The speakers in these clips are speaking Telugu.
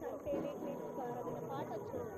అంటేనే క్రీస్తు ఆరాధన పాట వచ్చింది.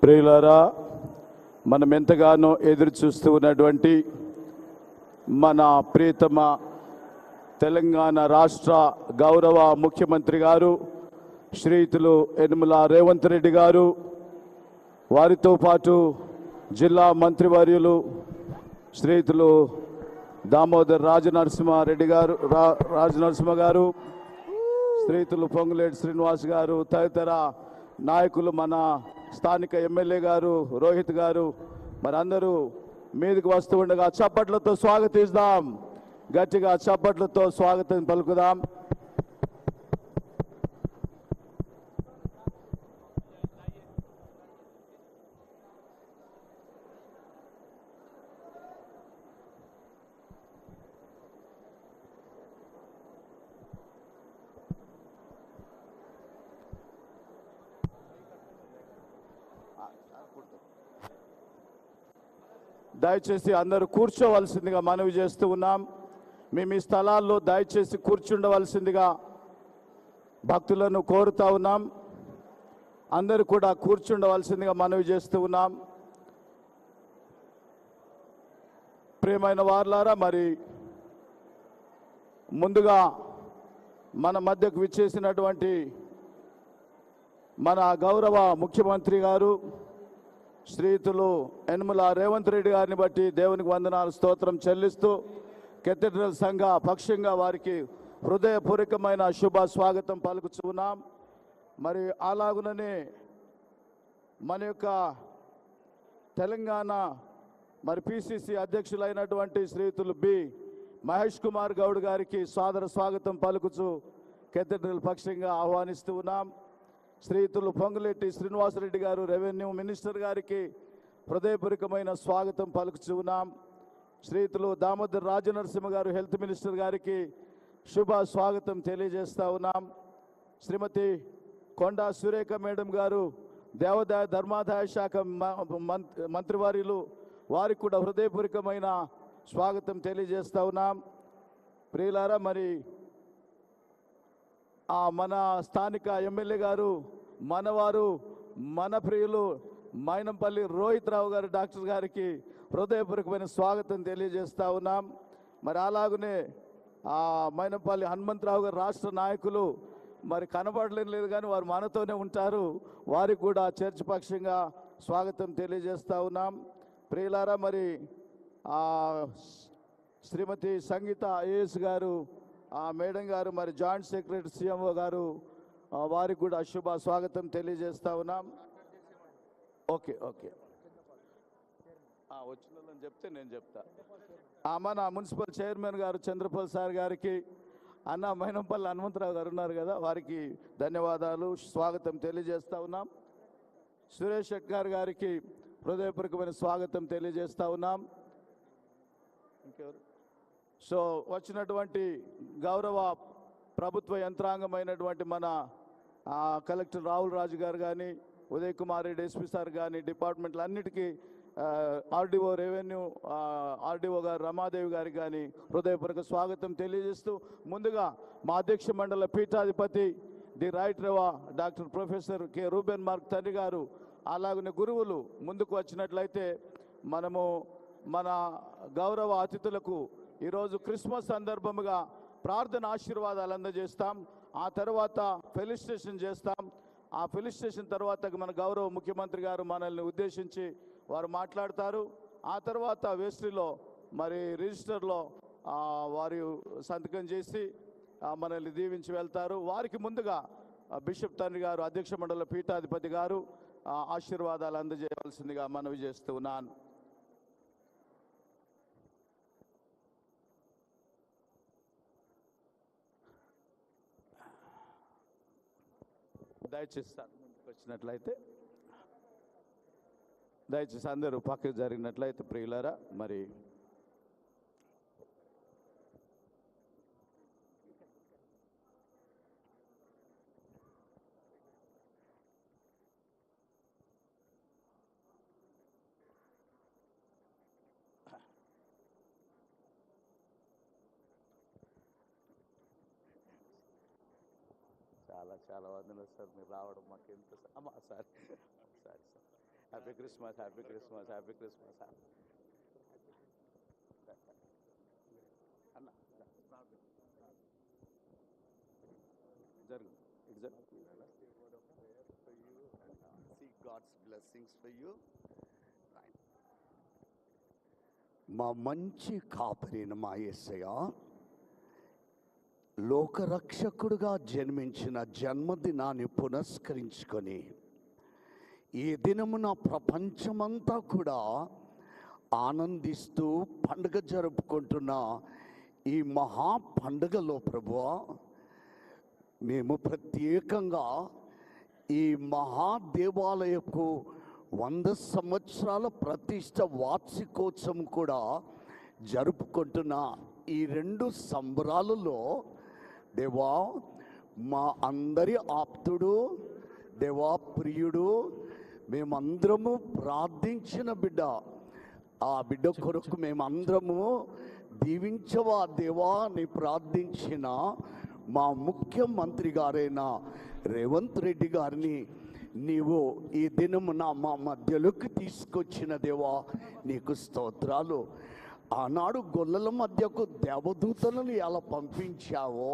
ప్రియులారా, మనం ఎంతగానో ఎదురు చూస్తూ ఉన్నటువంటి మన ప్రియతమ తెలంగాణ రాష్ట్ర గౌరవ ముఖ్యమంత్రి గారు శ్రీయుతులు యనమల రేవంత్ రెడ్డి గారు, వారితో పాటు జిల్లా మంత్రివర్యులు శ్రీయుతులు దామోదర్ రాజనరసింహారెడ్డి గారు, రాజనరసింహ గారు, శ్రీయుతులు పొంగులేటి శ్రీనివాస్ గారు, తదితర నాయకులు, మన స్థానిక ఎమ్మెల్యే గారు రోహిత్ గారు, మరి అందరూ మీదకి వస్తూ ఉండగా చప్పట్లతో స్వాగతిస్తాం. గట్టిగా చప్పట్లతో స్వాగతం పలుకుదాం. దయచేసి అందరూ కూర్చోవలసిందిగా మనవి చేస్తూ ఉన్నాం. మేము ఈ స్థలాల్లో దయచేసి కూర్చుండవలసిందిగా భక్తులను కోరుతా ఉన్నాం. అందరూ కూడా కూర్చుండవలసిందిగా మనవి చేస్తూ ఉన్నాం. ప్రియమైన వారులారా, మరి ముందుగా మన మధ్యకు విచ్చేసినటువంటి మన గౌరవ ముఖ్యమంత్రి గారు శ్రీయుతులు యనమల రేవంత్ రెడ్డి గారిని బట్టి దేవునికి వందనాలు స్తోత్రం చెల్లిస్తూ కేథడ్రల్ సంఘ పక్షంగా వారికి హృదయపూర్వకమైన శుభ స్వాగతం పలుకుతున్నాం. మరి అలాగుననే మన యొక్క తెలంగాణ మరి పిసిసి అధ్యక్షులైనటువంటి శ్రీయుతులు బి మహేష్ కుమార్ గౌడ్ గారికి సాదర స్వాగతం పలుకుచు కేథడ్రల్ పక్షంగా ఆహ్వానిస్తూ ఉన్నాం. శ్రీయుతులు పొంగులేటి శ్రీనివాసరెడ్డి గారు రెవెన్యూ మినిస్టర్ గారికి హృదయపూర్వకమైన స్వాగతం పలుకుచూ ఉన్నాం. శ్రీయుతులు దామోదర్ రాజనరసింహ గారు హెల్త్ మినిస్టర్ గారికి శుభ స్వాగతం తెలియజేస్తూ ఉన్నాం. శ్రీమతి కొండా సురేఖ మేడం గారు దేవాదాయ ధర్మాదాయ శాఖ మంత్రివర్యులు, వారికి కూడా హృదయపూర్వకమైన స్వాగతం తెలియజేస్తూ ఉన్నాం. ప్రియులారా, మరి మన స్థానిక ఎమ్మెల్యే గారు, మనవారు, మన ప్రియులు మైనంపల్లి రోహిత్ రావు గారు డాక్టర్ గారికి హృదయపూర్వకమైన స్వాగతం తెలియజేస్తూ ఉన్నాం. మరి అలాగనే మైనంపల్లి హనుమంతరావు గారు రాష్ట్ర నాయకులు, మరి కనబడలేదు కానీ వారు మనతోనే ఉంటారు, వారికి కూడా చర్చ్ పక్షంగా స్వాగతం తెలియజేస్తూ ఉన్నాం. ప్రియులారా, మరి శ్రీమతి సంగీత ఐఏఎస్ గారు, మేడం గారు, మరి జాయింట్ సెక్రటరీ సిఎంఓ గారు, వారికి కూడా శుభ స్వాగతం తెలియజేస్తా ఉన్నాం. ఓకే ఓకే వచ్చిందని చెప్తే నేను చెప్తా. మన మున్సిపల్ చైర్మన్ గారు చంద్రపాల్ సార్ గారికి, అన్న మైనంపల్లి హనుమంతరావు గారు ఉన్నారు కదా, వారికి ధన్యవాదాలు, స్వాగతం తెలియజేస్తా ఉన్నాం. సురేష్ శెట్కర్ గారికి హృదయపూర్వకమైన స్వాగతం తెలియజేస్తా ఉన్నాం. ఇంకెవరు? సో వచ్చినటువంటి గౌరవ ప్రభుత్వ యంత్రాంగమైనటువంటి మన కలెక్టర్ రాహుల్ రాజు గారు కానీ, ఉదయ్ కుమార్ రెడ్డి ఎస్పీ సార్ కానీ, డిపార్ట్మెంట్లు అన్నిటికీ, ఆర్డీఓ రెవెన్యూ ఆర్డీఓ గారు రమాదేవి గారికి కానీ హృదయపూర్వక స్వాగతం తెలియజేస్తూ, ముందుగా మా అధ్యక్ష మండల పీఠాధిపతి the right rev doctor professor K Reuben Mark తండ్రి గారు, అలాగనే గురువులు ముందుకు వచ్చినట్లయితే మనము మన గౌరవ అతిథులకు ఈరోజు క్రిస్మస్ సందర్భముగా ప్రార్థన ఆశీర్వాదాలు అందజేస్తాం. ఆ తర్వాత ఫెలిసిటేషన్ చేస్తాం. ఆ ఫెలిసిటేషన్ తర్వాత మన గౌరవ ముఖ్యమంత్రి గారు మనల్ని ఉద్దేశించి వారు మాట్లాడతారు. ఆ తర్వాత వేస్ట్రీలో మరి రిజిస్టర్లో వారు సంతకం చేసి మనల్ని దీవించి వెళ్తారు. వారికి ముందుగా బిషప్ తండ్రి గారు అధ్యక్ష మండల పీఠాధిపతి గారు ఆశీర్వాదాలు అందజేయవలసిందిగా మనవి చేస్తూ ఉన్నాను. దయచేసి ముందుకు వచ్చినట్లయితే, దయచేసి అందరూ పక్కకు జరిగినట్లయితే ప్రియులారా, మరి చాలా చాలా వందలు సార్, మీరు రావడం మాకు ఎంత sir. Sorry sir. Happy Christmas, happy Christmas, happy Christmas. అన్న జరుగు, ఇటు జరుగు. See God's blessings for you. మా మంచి కాపరిన మా యేసయ్య లోకరక్షకుడుగా జన్మించిన జన్మదినాన్ని పురస్కరించుకొని ఈ దినమున ప్రపంచమంతా కూడా ఆనందిస్తూ పండుగ జరుపుకుంటున్న ఈ మహా పండుగలో ప్రభువా, మేము ప్రత్యేకంగా ఈ మహాదేవాలయపు 100 సంవత్సరాల ప్రతిష్ట వార్షికోత్సవం కూడా జరుపుకుంటున్న ఈ 2 సంబరాలలో దేవా, మా అందరి ఆప్తుడు, దేవా ప్రియుడు, మేమందరము ప్రార్థించిన బిడ్డ, ఆ బిడ్డ కొరకు మేమందరము దీవించవా దేవా అని ప్రార్థించిన మా ముఖ్యమంత్రి గారైన రేవంత్ రెడ్డి గారిని నీవు ఈ దినమున మా మధ్యలోకి తీసుకొచ్చిన దేవా నీకు స్తోత్రాలు. ఆనాడు గొల్లల మధ్యకు దేవదూతలను ఎలా పంపించావో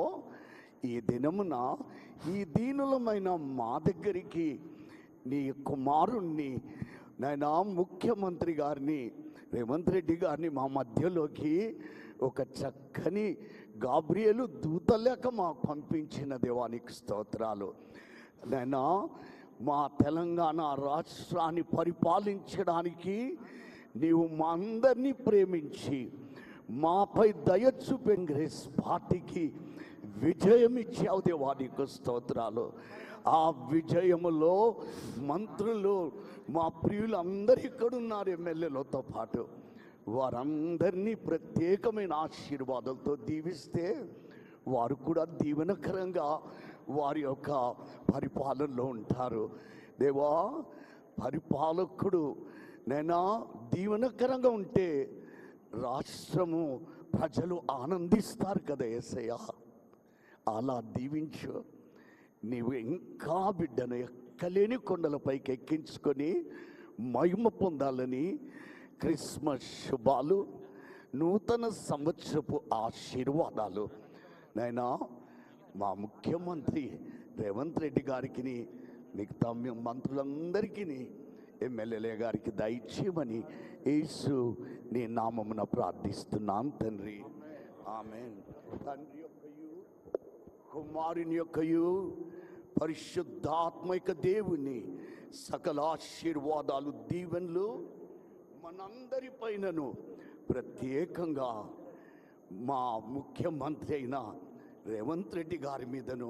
ఈ దినమున ఈ దీనులమైన మా దగ్గరికి నీ కుమారుణ్ణి నాయనా ముఖ్యమంత్రి గారిని రేవంత్ రెడ్డి గారిని మా మధ్యలోకి ఒక చక్కని గాబ్రియేలు దూతలేక మాకు పంపించిన దేవానికి స్తోత్రాలు. నాయనా మా తెలంగాణ రాష్ట్రాన్ని పరిపాలించడానికి నీవు మా అందరినీ ప్రేమించి మాపై దయ చూపే కాంగ్రెస్ పార్టీకి విజయం ఇచ్చావు దేవానికి స్తోత్రాలు. ఆ విజయములో మంత్రులు మా ప్రియులు అందరు ఇక్కడున్నారు, ఎమ్మెల్యేలతో పాటు వారందరినీ ప్రత్యేకమైన ఆశీర్వాదాలతో దీవిస్తే వారు కూడా దీవెనకరంగా వారి యొక్క పరిపాలనలో ఉంటారు. దేవా, పరిపాలకుడు నైనా దీవెనకరంగా ఉంటే రాష్ట్రము ప్రజలు ఆనందిస్తారు కదా యేసయ్య, అలా దీవించు. నీవు ఇంకా బిడ్డను ఎక్కలేని కొండలపైకి ఎక్కించుకొని మహిమ పొందాలని క్రిస్మస్ శుభాలు, నూతన సంవత్సరపు ఆశీర్వాదాలు నైనా మా ముఖ్యమంత్రి రేవంత్ రెడ్డి గారికి, మిగతా మంత్రులందరికీ, ఎమ్మెల్యేల గారికి దయచేయమని యేసు నీ నామమున ప్రార్థిస్తున్నాను తండ్రి, ఆమేన్. తండ్రి యొక్కయు కుమారుని యొక్కయు పరిశుద్ధాత్మిక దేవుని సకల ఆశీర్వాదాలు దీవెనలు మనందరి పైనను, ప్రత్యేకంగా మా ముఖ్యమంత్రి అయిన రేవంత్ రెడ్డి గారి మీదను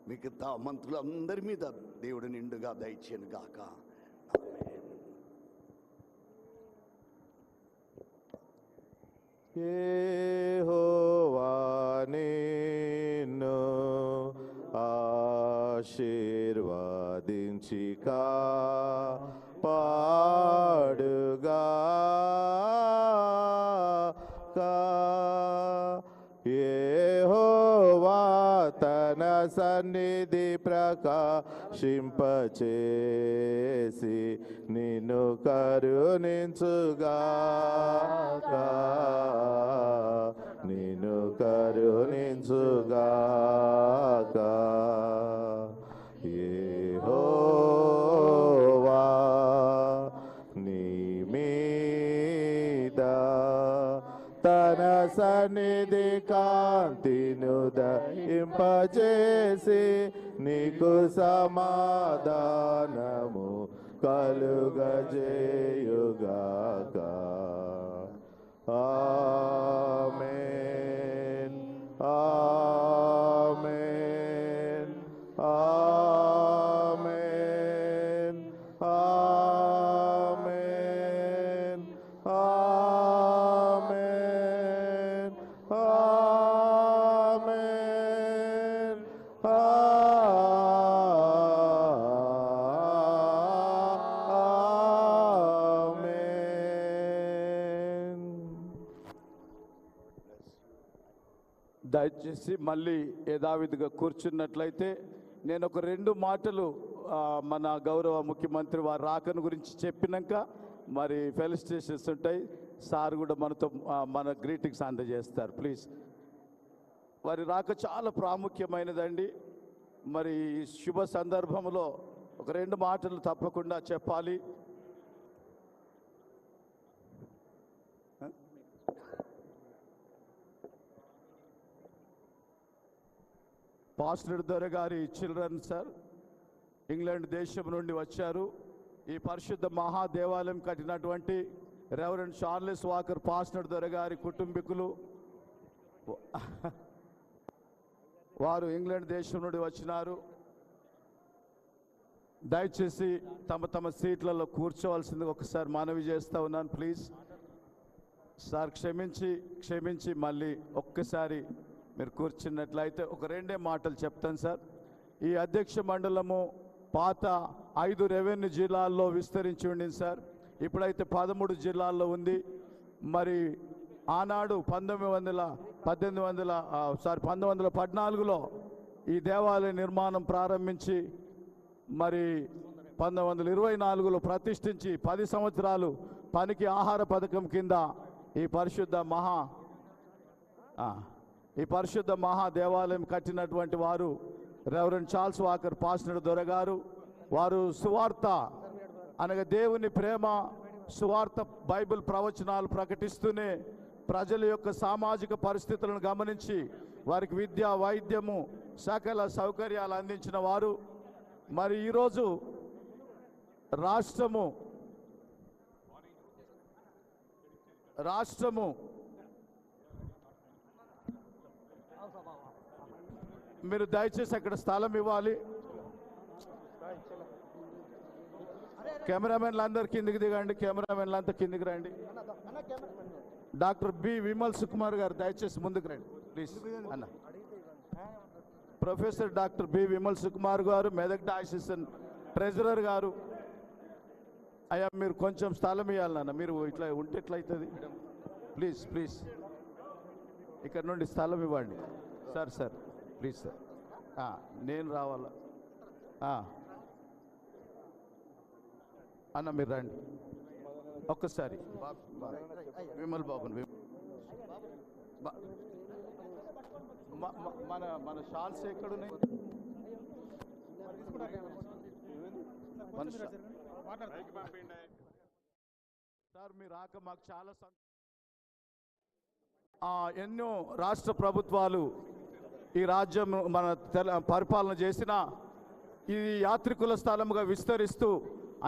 మిగతా మంత్రులందరి మీద దేవుడు నిండుగా దయచేయను గాక. యెహోవా నిన్ను ఆశీర్వదించి కాపాడుగా. యెహోవా తన సన్నిధి ప్రకాశింపచేసి నిన్ను కరుణించుగాక, నిన్ను కరుణించుగాక. యెహోవా నీ మీద తన సన్నిధి కాంతిను దయింపచేసి నీకు సమాధానము కలుగజేయుగాక. ఆమేన్, ఆమేన్, ఆమేన్, ఆమేన్, ఆమేన్, ఆమేన్, ఆమేన్. దయచేసి మళ్ళీ యథావిధిగా కూర్చున్నట్లయితే నేను ఒక 2 మాటలు మన గౌరవ ముఖ్యమంత్రి వారి రాకను గురించి చెప్పినాక మరి ఫెలిసిటేషన్స్ ఉంటాయి. సార్ కూడా మనతో మన గ్రీటింగ్స్ అందజేస్తారు. ప్లీజ్. వారి రాక చాలా ప్రాముఖ్యమైనదండి. మరి ఈ శుభ సందర్భంలో ఒక 2 మాటలు తప్పకుండా చెప్పాలి. పాస్టర్ దొర గారి చిల్డ్రన్ సార్ ఇంగ్లాండ్ దేశం నుండి వచ్చారు. ఈ పరిశుద్ధ మహాదేవాలయం కట్టినటువంటి రెవరెండ్ చార్లెస్ వాకర్ పాస్టర్ దొర గారి కుటుంబీకులు వారు ఇంగ్లాండ్ దేశం నుండి వచ్చినారు. దయచేసి తమ తమ సీట్లలో కూర్చోవలసింది ఒకసారి మనవి చేస్తూ ఉన్నాను. ప్లీజ్ సార్ క్షమించి మళ్ళీ ఒక్కసారి మీరు కూర్చున్నట్లయితే ఒక 2 మాటలు చెప్తాను సార్. ఈ అధ్యక్ష మండలము పాత 5 రెవెన్యూ జిల్లాల్లో విస్తరించి ఉండింది సార్. ఇప్పుడైతే 13 జిల్లాల్లో ఉంది. మరి ఆనాడు 1914లో ఈ దేవాలయ నిర్మాణం ప్రారంభించి మరి 1924లో ప్రతిష్ఠించి 10 సంవత్సరాలు పనికి ఆహార పథకం కింద ఈ పరిశుద్ధ మహా దేవాలయం కట్టినటువంటి వారు రెవరెండ్ చార్ల్స్ వాకర్ పాస్టర్ దొర గారు. వారు సువార్త అనగా దేవుని ప్రేమ, సువార్త, బైబిల్ ప్రవచనాలు ప్రకటిస్తూనే ప్రజల యొక్క సామాజిక పరిస్థితులను గమనించి వారికి విద్య, వైద్యము, సకల సౌకర్యాలు అందించిన వారు. మరి ఈరోజు రాష్ట్రము మీరు దయచేసి అక్కడ స్థలం ఇవ్వాలి. కెమెరామెన్లు అందరు కిందికి దిగండి. కెమెరామెన్లు అంతా కిందికి రండి. డాక్టర్ బి విమల్ సుకుమార్ గారు దయచేసి ముందుకు రండి ప్లీజ్. అన్న professor doctor B Vimal Sukumar garu, Medak diocese treasurer గారు. అయ్యా మీరు కొంచెం స్థలం ఇవ్వాలన్న. మీరు ఇట్లా ఉంటే ఎట్లయితుంది? ప్లీజ్ ఇక్కడ నుండి స్థలం ఇవ్వండి సార్. Please sir. నేను రావాలా అన్న? మీరు రండి ఒక్కసారి. విమల్ బాబుని మన షాల్స్ ఎక్కడున్నాయి? సార్ మీ రాక మాకు చాలా ఎన్నో రాష్ట్ర ప్రభుత్వాలు ఈ రాజ్యం మన పరిపాలన చేసిన ఈ యాత్రికుల స్థలముగా విస్తరిస్తూ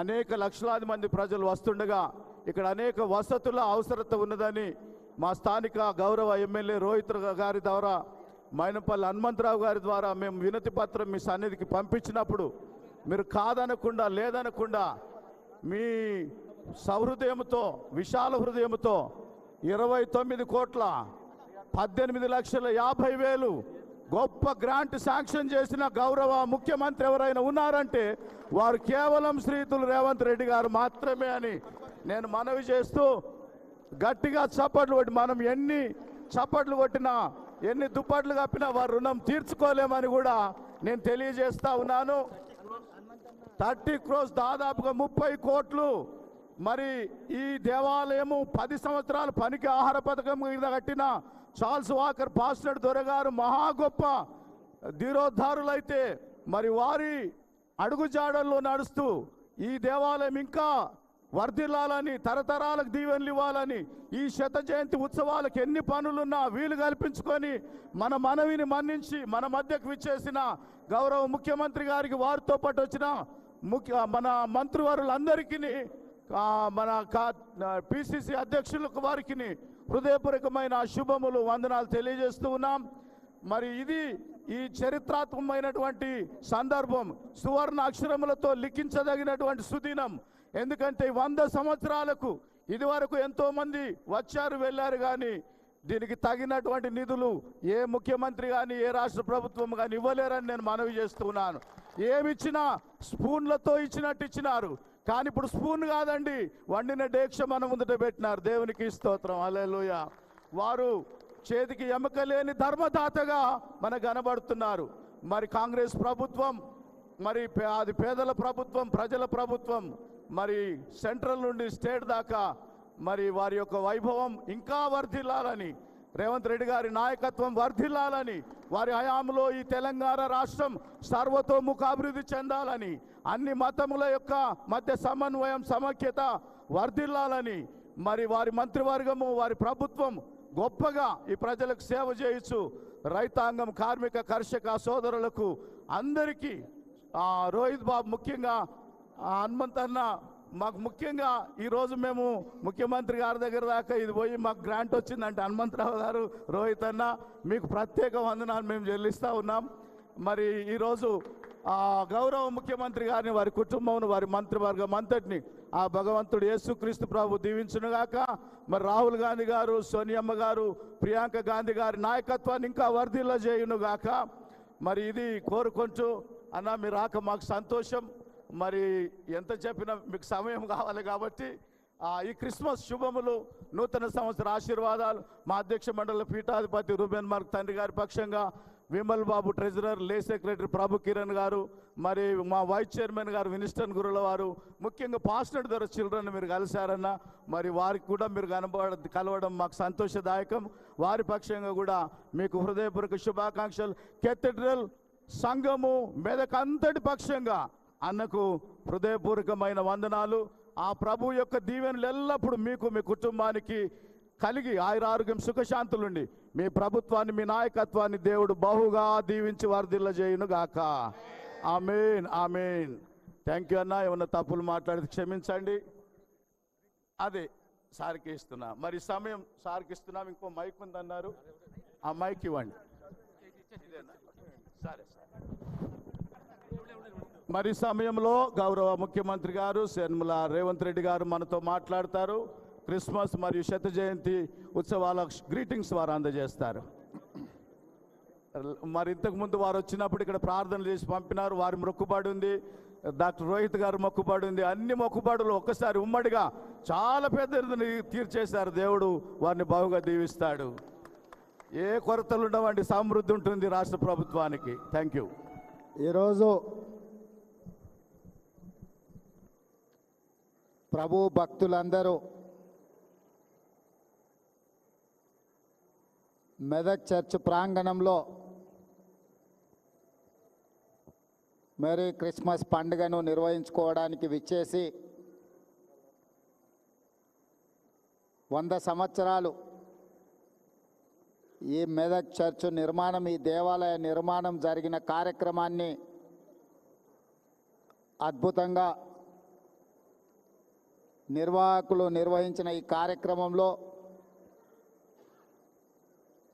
అనేక లక్షలాది మంది ప్రజలు వస్తుండగా ఇక్కడ అనేక వసతుల అవసరత ఉన్నదని మా స్థానిక గౌరవ ఎమ్మెల్యే రోహిత్ గారి ద్వారా, మైనంపల్లి హనుమంతరావు గారి ద్వారా మేము వినతి పత్రం మీ సన్నిధికి పంపించినప్పుడు మీరు కాదనకుండా, లేదనకుండా మీ సహృదయంతో, విశాల హృదయంతో 29,18,50,000 గొప్ప గ్రాంట్ శాంక్షన్ చేసిన గౌరవ ముఖ్యమంత్రి ఎవరైనా ఉన్నారంటే వారు కేవలం శ్రీతులు రేవంత్ రెడ్డి గారు మాత్రమే అని నేను మనవి చేస్తూ, గట్టిగా చప్పట్లు కొట్టి, మనం ఎన్ని చప్పట్లు కొట్టినా, ఎన్ని దుప్పట్లు కప్పినా వారి రుణం తీర్చుకోలేమని కూడా నేను తెలియజేస్తా ఉన్నాను. 30 crores దాదాపుగా 30 కోట్లు. మరి ఈ దేవాలయము 10 సంవత్సరాలు పనికి ఆహార పథకం మీద కట్టిన చార్ల్స్ వాకర్ పాస్టర్ దొరగారు మహా గొప్ప ధీరోద్ధారులైతే మరి వారి అడుగుజాడల్లో నడుస్తూ ఈ దేవాలయం ఇంకా వర్ధిల్లాలని, తరతరాలకు దీవెనలు ఇవ్వాలని, ఈ శత జయంతి ఉత్సవాలకు ఎన్ని పనులున్నా వీలు కల్పించుకొని మన మనవిని మన్నించి మన మధ్యకు విచ్చేసిన గౌరవ ముఖ్యమంత్రి గారికి, వారితో పాటు వచ్చిన మన మంత్రివర్యులందరికీ, మన పిసిసి అధ్యక్షులకు వారికి హృదయపూర్వకమైన శుభములు, వందనాలు తెలియజేస్తూ ఉన్నాం. మరి ఇది ఈ చరిత్రాత్మకమైనటువంటి సందర్భం, సువర్ణ అక్షరములతో లిఖించదగినటువంటి సుదినం. ఎందుకంటే 100 సంవత్సరాలకు ఇదివరకు ఎంతో మంది వచ్చారు వెళ్ళారు, కానీ దీనికి తగినటువంటి నిధులు ఏ ముఖ్యమంత్రి కానీ ఏ రాష్ట్ర ప్రభుత్వం కానీ ఇవ్వలేరని నేను మనవి చేస్తున్నాను. ఏమిచ్చినా స్పూన్లతో ఇచ్చినట్టు ఇచ్చినారు, కానీ ఇప్పుడు స్పూన్ కాదండి, వండిన డేక్ష మన ముందట పెట్టినారు. దేవునికి స్తోత్రం, హల్లెలూయా. వారు చేతికి ఎముక లేని ధర్మదాతగా మనకు కనబడుతున్నారు. మరి కాంగ్రెస్ ప్రభుత్వం మరి అది పేదల ప్రభుత్వం, ప్రజల ప్రభుత్వం, మరి సెంట్రల్ నుండి స్టేట్ దాకా మరి వారి యొక్క వైభవం ఇంకా వర్ధిల్లాలని, రేవంత్ రెడ్డి గారి నాయకత్వం వర్ధిల్లాలని, వారి హయాంలో ఈ తెలంగాణ రాష్ట్రం సర్వతోముఖ అభివృద్ధి చెందాలని, అన్ని మతముల యొక్క మధ్య సమన్వయం సమైక్యత వర్ధిల్లాలని, మరి వారి మంత్రివర్గము, వారి ప్రభుత్వం గొప్పగా ఈ ప్రజలకు సేవ చేయొచ్చు. రైతాంగం, కార్మిక, కర్షక సోదరులకు అందరికీ రోహిత్ బాబు ముఖ్యంగా హనుమంతన్న మాకు ముఖ్యంగా ఈరోజు మేము ముఖ్యమంత్రి గారి దగ్గర దాకా ఇది పోయి మాకు గ్రాంట్ వచ్చిందంటే హనుమంతరావు గారు, రోహిత్ అన్న మీకు ప్రత్యేక వందనాలు మేము చెల్లిస్తూ ఉన్నాం. మరి ఈరోజు గౌరవ ముఖ్యమంత్రి గారిని, వారి కుటుంబం, వారి మంత్రివర్గం అంతటిని ఆ భగవంతుడు యేసుక్రీస్తు ప్రభు దీవించునుగాక. మరి రాహుల్ గాంధీ గారు, సోనియమ్మ గారు, ప్రియాంక గాంధీ గారి నాయకత్వాన్ని ఇంకా వర్ధిల్ల చేయునుగాక. మరి ఇది కోరుకుంటూ అన్న మీ రాక మాకు సంతోషం. మరి ఎంత చెప్పినా మీకు సమయం కావాలి కాబట్టి ఈ క్రిస్మస్ శుభములు, నూతన సంవత్సర ఆశీర్వాదాలు మా అధ్యక్ష మండలి పీఠాధిపతి రూబెన్ మార్క్ తండ్రి గారి పక్షంగా, విమల్ బాబు ట్రెజరర్, లే సెక్రటరీ ప్రభు కిరణ్ గారు, మరి మా వైస్ చైర్మన్ గారు వినిస్టన్ గురుల వారు, ముఖ్యంగా పాస్టర్ ద్వారా చిల్డ్రన్ మీరు కలిశారన్న, మరి వారికి కూడా మీరు కలవడం మాకు సంతోషదాయకం. వారి పక్షంగా కూడా మీకు హృదయపూర్వక శుభాకాంక్షలు. కేథడ్రల్ సంఘము మెదక్ అంతటి పక్షంగా అన్నకు హృదయపూర్వకమైన వందనాలు. ఆ ప్రభు యొక్క దీవెనలు ఎల్లప్పుడూ మీకు, మీ కుటుంబానికి కలిగి ఆయురారోగ్యం సుఖశాంతులుండి మీ ప్రభుత్వాన్ని, మీ నాయకత్వాన్ని దేవుడు బహుగా దీవించి వర్ధిల్ల చేయును గాక. ఆమేన్, ఆమేన్. థ్యాంక్ యూ అన్న. ఏమన్నా తప్పులు మాట్లాడితే క్షమించండి. అదే సార్కి ఇస్తున్నా. మరి సమయం సార్కి ఇస్తున్నాం. ఇంకో మైక్ ఉందన్నారు, ఆ మైక్ ఇవ్వండి. సరే. మరి సమయంలో గౌరవ ముఖ్యమంత్రి గారు యనమల రేవంత్ రెడ్డి గారు మనతో మాట్లాడతారు. క్రిస్మస్ మరియు శత జయంతి ఉత్సవాల గ్రీటింగ్స్ వారు అందజేస్తారు. మరి ఇంతకుముందు వారు వచ్చినప్పుడు ఇక్కడ ప్రార్థనలు చేసి పంపినారు. వారి మొక్కుబడి ఉంది, డాక్టర్ రోహిత్ గారు మొక్కుబడి ఉంది. అన్ని మొక్కుబడులు ఒక్కసారి ఉమ్మడిగా చాలా పెద్ద తీర్చేశారు. దేవుడు వారిని బాగుగా దీవిస్తాడు. ఏ కొరతలు ఉండవండి, సమృద్ధి ఉంటుంది రాష్ట్ర ప్రభుత్వానికి. Thank you. ఈరోజు ప్రభు భక్తులందరూ మెదక్ చర్చ్ ప్రాంగణంలో మేరీ క్రిస్మస్ పండుగను నిర్వహించుకోవడానికి విచ్చేసి 100 సంవత్సరాలు ఈ మెదక్ చర్చ్ నిర్మాణం, ఈ దేవాలయ నిర్మాణం జరిగిన కార్యక్రమాన్ని అద్భుతంగా నిర్వాహకులు నిర్వహించిన ఈ కార్యక్రమంలో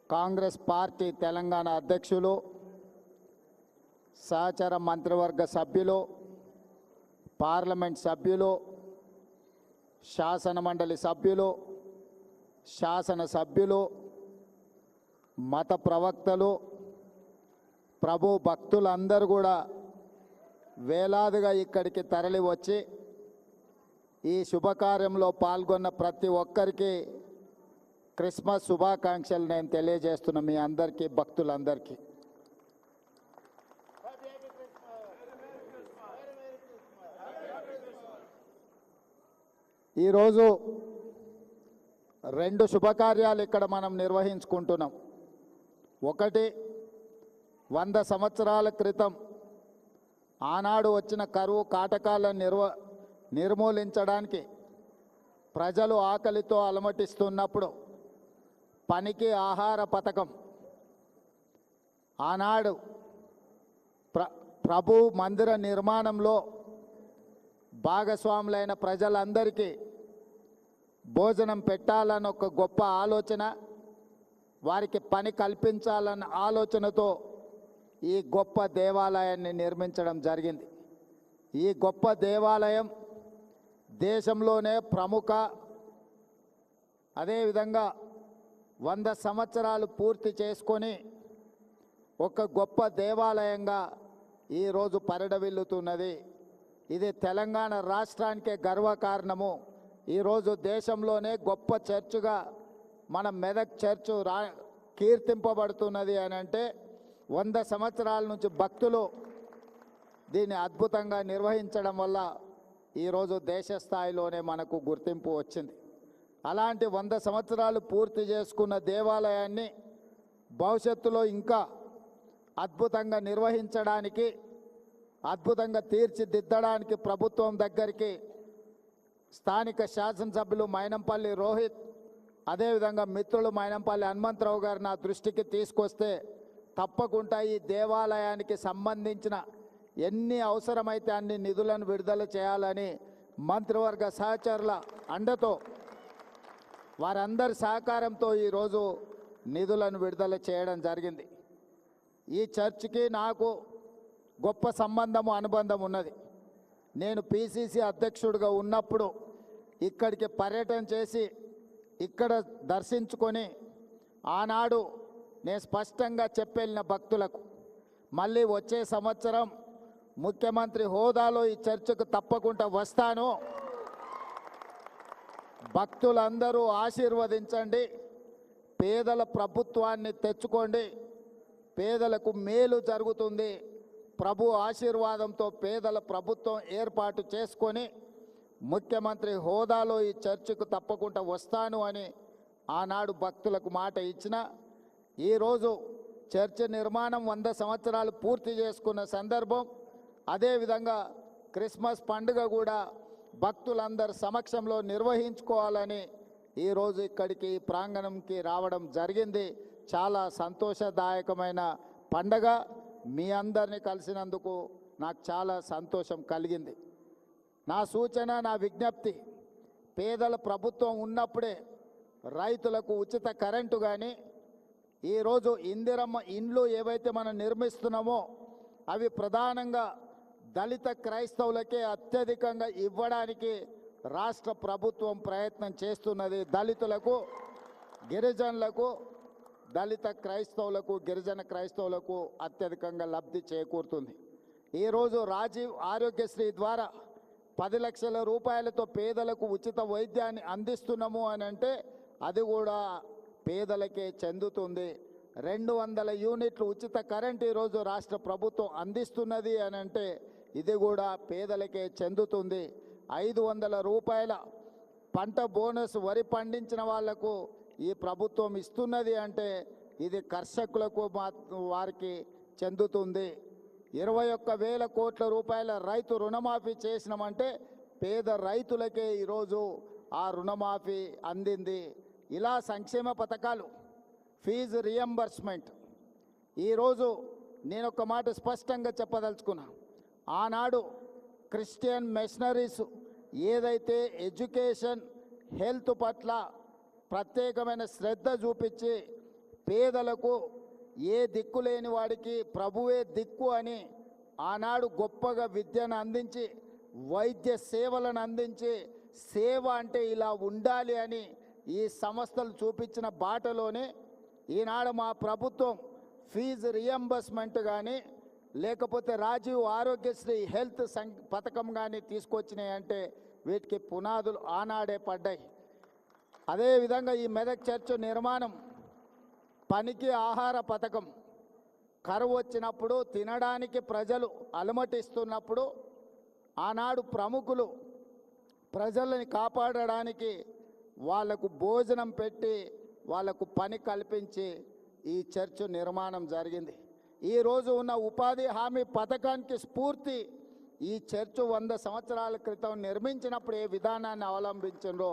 కాంగ్రెస్ పార్టీ తెలంగాణ అధ్యక్షులు, సహచర మంత్రివర్గ సభ్యులు, పార్లమెంట్ సభ్యులు, శాసన మండలి సభ్యులు, శాసన సభ్యులు, మత ప్రవక్తలు, ప్రభు భక్తులందరూ కూడా వేలాదిగా ఇక్కడికి తరలి వచ్చి ఈ శుభకార్యంలో పాల్గొన్న ప్రతి ఒక్కరికి క్రిస్మస్ శుభాకాంక్షలు నేను తెలియజేస్తున్నా మీ అందరికీ, భక్తులందరికీ. ఈరోజు 2 శుభకార్యాలు ఇక్కడ మనం నిర్వహించుకుంటున్నాం. ఒకటి, 100 సంవత్సరాల క్రితం ఆనాడు వచ్చిన కరువు కాటకాలను నిర్మూలించడానికి ప్రజలు ఆకలితో అలమటిస్తున్నప్పుడు పనికి ఆహార పథకం ఆనాడు ప్రభు మందిర నిర్మాణంలో భాగస్వాములైన ప్రజలందరికీ భోజనం పెట్టాలన్న ఒక గొప్ప ఆలోచన, వారికి పని కల్పించాలన్న ఆలోచనతో ఈ గొప్ప దేవాలయాన్ని నిర్మించడం జరిగింది. ఈ గొప్ప దేవాలయం దేశంలోనే ప్రముఖ, అదేవిధంగా 100 సంవత్సరాలు పూర్తి చేసుకొని ఒక గొప్ప దేవాలయంగా ఈరోజు పరిడవిల్లుతున్నది. ఇది తెలంగాణ రాష్ట్రానికే గర్వకారణము. ఈరోజు దేశంలోనే గొప్ప చర్చుగా మన మెదక్ చర్చు కీర్తింపబడుతున్నది అని అంటే 100 సంవత్సరాల నుంచి భక్తులు దీన్ని అద్భుతంగా నిర్వహించడం వల్ల ఈరోజు దేశ స్థాయిలోనే మనకు గుర్తింపు వచ్చింది. అలాంటి 100 సంవత్సరాలు పూర్తి చేసుకున్న దేవాలయాన్ని భవిష్యత్తులో ఇంకా అద్భుతంగా నిర్వహించడానికి, అద్భుతంగా తీర్చిదిద్దడానికి ప్రభుత్వం దగ్గరికి స్థానిక శాసనసభ్యులు మైనంపల్లి రోహిత్, అదేవిధంగా మిత్రులు మైనంపల్లి హనుమంతరావు గారు నా దృష్టికి తీసుకొస్తే తప్పకుండా ఈ దేవాలయానికి సంబంధించిన ఎన్ని అవసరమైతే అన్ని నిధులను విడుదల చేయాలని మంత్రివర్గ సహచరుల అండతో, వారందరి సహకారంతో ఈరోజు నిధులను విడుదల చేయడం జరిగింది. ఈ చర్చికి నాకు గొప్ప సంబంధము, అనుబంధం ఉన్నది. నేను పిసిసి అధ్యక్షుడిగా ఉన్నప్పుడు ఇక్కడికి పర్యటన చేసి ఇక్కడ దర్శించుకొని ఆనాడు నేను స్పష్టంగా చెప్పెళ్ళిన భక్తులకు మళ్ళీ వచ్చే సంవత్సరం ముఖ్యమంత్రి హోదాలో ఈ చర్చకు తప్పకుండా వస్తాను, భక్తులందరూ ఆశీర్వదించండి, పేదల ప్రభుత్వాన్ని తెచ్చుకోండి, పేదలకు మేలు జరుగుతుంది, ప్రభు ఆశీర్వాదంతో పేదల ప్రభుత్వం ఏర్పాటు చేసుకొని ముఖ్యమంత్రి హోదాలో ఈ చర్చకు తప్పకుండా వస్తాను అని ఆనాడు భక్తులకు మాట ఇచ్చిన. ఈరోజు చర్చ్ నిర్మాణం 100 సంవత్సరాలు పూర్తి చేసుకున్న సందర్భం, అదేవిధంగా క్రిస్మస్ పండుగ కూడా భక్తులందరి సమక్షంలో నిర్వహించుకోవాలని ఈరోజు ఇక్కడికి ప్రాంగణంకి రావడం జరిగింది. చాలా సంతోషదాయకమైన పండగ. మీ అందరినీ కలిసినందుకు నాకు చాలా సంతోషం కలిగింది. నా సూచన, నా విజ్ఞప్తి, పేదల ప్రభుత్వం ఉన్నప్పుడే రైతులకు ఉచిత కరెంటు కానీ, ఈరోజు ఇందిరమ్మ ఇండ్లు ఏవైతే మనం నిర్మిస్తున్నామో అవి ప్రధానంగా దళిత క్రైస్తవులకే అత్యధికంగా ఇవ్వడానికి రాష్ట్ర ప్రభుత్వం ప్రయత్నం చేస్తున్నది. దళితులకు, గిరిజనులకు, దళిత క్రైస్తవులకు, గిరిజన క్రైస్తవులకు అత్యధికంగా లబ్ధి చేకూరుతుంది. ఈరోజు రాజీవ్ ఆరోగ్యశ్రీ ద్వారా 10 లక్షల రూపాయలతో పేదలకు ఉచిత వైద్యాన్ని అందిస్తున్నాము అని అంటే అది కూడా పేదలకే చెందుతుంది. 200 యూనిట్లు ఉచిత కరెంట్ ఈరోజు రాష్ట్ర ప్రభుత్వం అందిస్తున్నది అని అంటే ఇది కూడా పేదలకే చెందుతుంది. 500 రూపాయల పంట బోనస్ వరి పండించిన వాళ్లకు ఈ ప్రభుత్వం ఇస్తున్నది అంటే ఇది కర్షకులకు వారికి చెందుతుంది. 21,000 కోట్ల రూపాయల రైతు రుణమాఫీ చేసినామంటే పేద రైతులకే ఈరోజు ఆ రుణమాఫీ అందింది. ఇలా సంక్షేమ పథకాలు, ఫీజు రియంబర్స్మెంట్. ఈరోజు నేను ఒక మాట స్పష్టంగా చెప్పదలుచుకున్నా. ఆనాడు క్రిస్టియన్ మిషనరీస్ ఏదైతే ఎడ్యుకేషన్, హెల్త్ పట్ల ప్రత్యేకమైన శ్రద్ధ చూపించి పేదలకు, ఏ దిక్కు లేని వాడికి ప్రభువే దిక్కు అని ఆనాడు గొప్పగా విద్యను అందించి, వైద్య సేవలను అందించి, సేవ అంటే ఇలా ఉండాలి అని ఈ సంస్థలు చూపించిన బాటలోనే ఈనాడు మా ప్రభుత్వం ఫీజు రియంబర్స్మెంట్ కానీ, లేకపోతే రాజీవ్ ఆరోగ్యశ్రీ హెల్త్ పథకం కానీ తీసుకొచ్చినాయంటే వీటికి పునాదులు ఆనాడే పడ్డాయి. అదేవిధంగా ఈ మెదక్ చర్చ్ నిర్మాణం, పనికి ఆహార పథకం, కరువు వచ్చినప్పుడు తినడానికి ప్రజలు అలమటిస్తున్నప్పుడు ఆనాడు ప్రముఖులు ప్రజలని కాపాడడానికి వాళ్లకు భోజనం పెట్టి వాళ్లకు పని కల్పించి ఈ చర్చ్ నిర్మాణం జరిగింది. ఈరోజు ఉన్న ఉపాధి హామీ పథకానికి స్ఫూర్తి ఈ చర్చ్ 100 సంవత్సరాల క్రితం నిర్మించినప్పుడు ఏ విధానాన్ని అవలంబించిందో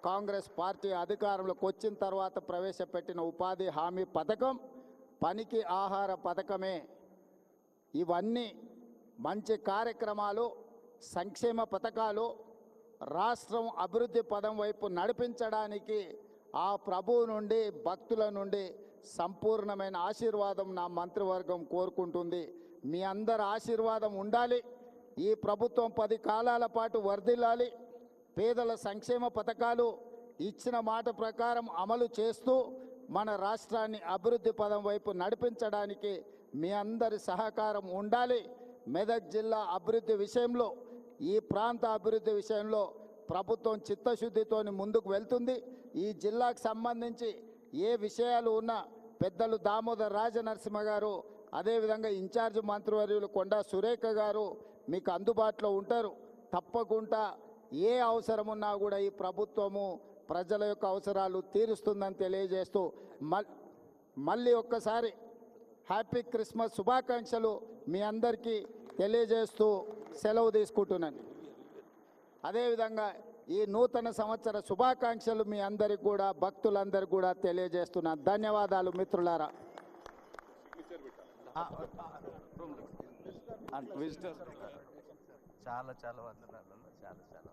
కాంగ్రెస్ పార్టీ అధికారంలోకి వచ్చిన తర్వాత ప్రవేశపెట్టిన ఉపాధి హామీ పథకం, పనికి ఆహార పథకమే. ఇవన్నీ మంచి కార్యక్రమాలు, సంక్షేమ పథకాలు రాష్ట్రం అభివృద్ధి పదం వైపు నడిపించడానికి ఆ ప్రభువు నుండి, భక్తుల నుండి సంపూర్ణమైన ఆశీర్వాదం నా మంత్రివర్గం కోరుకుంటుంది. మీ అందరి ఆశీర్వాదం ఉండాలి. ఈ ప్రభుత్వం 10 కాలాల పాటు వర్ధిల్లాలి. పేదల సంక్షేమ పథకాలు ఇచ్చిన మాట ప్రకారం అమలు చేస్తూ మన రాష్ట్రాన్ని అభివృద్ధి పదం వైపు నడిపించడానికి మీ అందరి సహకారం ఉండాలి. మెదక్ జిల్లా అభివృద్ధి విషయంలో, ఈ ప్రాంత అభివృద్ధి విషయంలో ప్రభుత్వం చిత్తశుద్ధితో ముందుకు వెళ్తుంది. ఈ జిల్లాకు సంబంధించి ఏ విషయాలు ఉన్నా పెద్దలు దామోదర్ రాజనరసింహ గారు అదేవిధంగా ఇన్ఛార్జ్ మంత్రివర్యులు కొండా సురేఖ గారు మీకు అందుబాటులో ఉంటారు. తప్పకుండా ఏ అవసరం ఉన్నా కూడా ఈ ప్రభుత్వము ప్రజల యొక్క అవసరాలు తీరుస్తుందని తెలియజేస్తూ మళ్ళీ ఒక్కసారి హ్యాపీ క్రిస్మస్ శుభాకాంక్షలు మీ అందరికీ తెలియజేస్తూ సెలవు తీసుకుంటున్నాను. అదేవిధంగా ఈ నూతన సంవత్సర శుభాకాంక్షలు మీ అందరికి కూడా భక్తులందరికీ కూడా తెలియజేస్తున్నాను. ధన్యవాదాలు మిత్రులారా. చాలా చాలా వందనాలు. చాలా చాలా